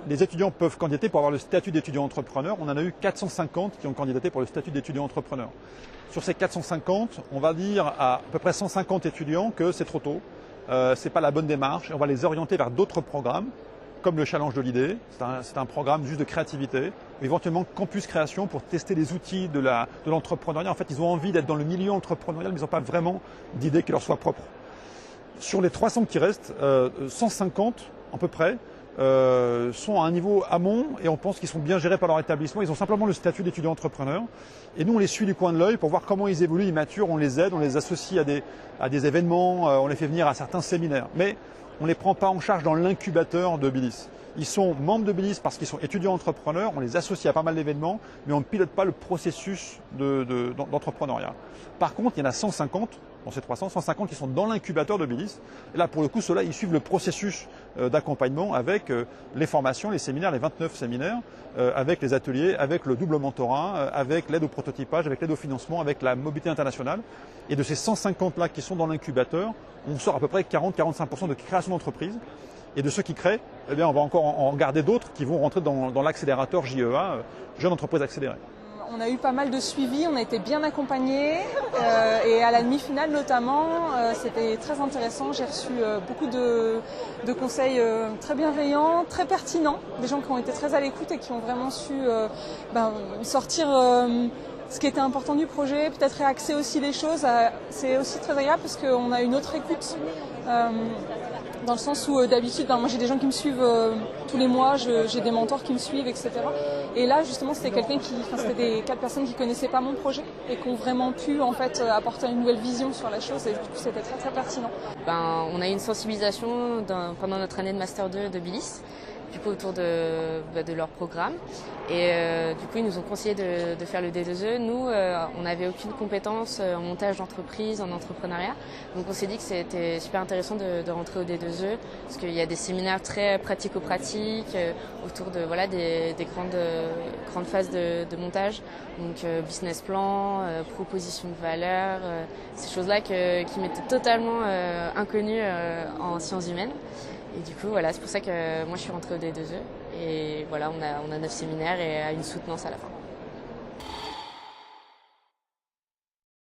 les étudiants peuvent candidater pour avoir le statut d'étudiant entrepreneur. On en a eu 450 qui ont candidaté pour le statut d'étudiant entrepreneur. Sur ces 450, on va dire à peu près 150 étudiants que c'est trop tôt, ce n'est pas la bonne démarche, et on va les orienter vers d'autres programmes, comme le Challenge de l'idée, c'est un programme juste de créativité, éventuellement Campus Création pour tester les outils de l'entrepreneuriat. En fait, ils ont envie d'être dans le milieu entrepreneurial, mais ils n'ont pas vraiment d'idée qui leur soit propre. Sur les 300 qui restent, 150 à peu près, sont à un niveau amont et on pense qu'ils sont bien gérés par leur établissement. Ils ont simplement le statut d'étudiant entrepreneur. Et nous, on les suit du coin de l'œil pour voir comment ils évoluent, ils maturent, on les aide, on les associe à des événements, on les fait venir à certains séminaires. Mais on ne les prend pas en charge dans l'incubateur de Bilis. Ils sont membres de Bilis parce qu'ils sont étudiants entrepreneurs, on les associe à pas mal d'événements, mais on ne pilote pas le processus d'entrepreneuriat. Par contre, il y en a 150, dans ces 300, 150 qui sont dans l'incubateur de Bilis. Et là, pour le coup, ceux-là, ils suivent le processus d'accompagnement avec les formations, les séminaires, les 29 séminaires, avec les ateliers, avec le double mentorat, avec l'aide au prototypage, avec l'aide au financement, avec la mobilité internationale. Et de ces 150-là qui sont dans l'incubateur, on sort à peu près 40-45% de création d'entreprise. Et de ceux qui créent, eh bien, on va encore en garder d'autres qui vont rentrer dans l'accélérateur JEA, Jeune Entreprise Accélérée. On a eu pas mal de suivi, on a été bien accompagnés et à la demi-finale notamment, c'était très intéressant. J'ai reçu beaucoup de conseils très bienveillants, très pertinents, des gens qui ont été très à l'écoute et qui ont vraiment su sortir ce qui était important du projet, peut-être réaxer aussi les choses. C'est aussi très agréable parce qu'on a une autre écoute. Dans le sens où d'habitude, moi j'ai des gens qui me suivent tous les mois, j'ai des mentors qui me suivent, etc. Et là justement c'était c'était des 4 personnes qui connaissaient pas mon projet et qui ont vraiment pu en fait apporter une nouvelle vision sur la chose et du coup c'était très très pertinent. On a eu une sensibilisation pendant notre année de Master 2 de Bilis, du coup autour de leur programme. Et du coup, ils nous ont conseillé de faire le D2E. Nous, on n'avait aucune compétence en montage d'entreprise, en entrepreneuriat. Donc on s'est dit que c'était super intéressant de rentrer au D2E parce qu'il y a des séminaires très pratico-pratiques autour de des grandes phases de montage. Donc business plan, proposition de valeur, ces choses-là qui m'étaient totalement inconnues en sciences humaines. Et du coup, voilà, c'est pour ça que moi je suis rentrée au D2E. Et voilà, on a 9 séminaires et une soutenance à la fin.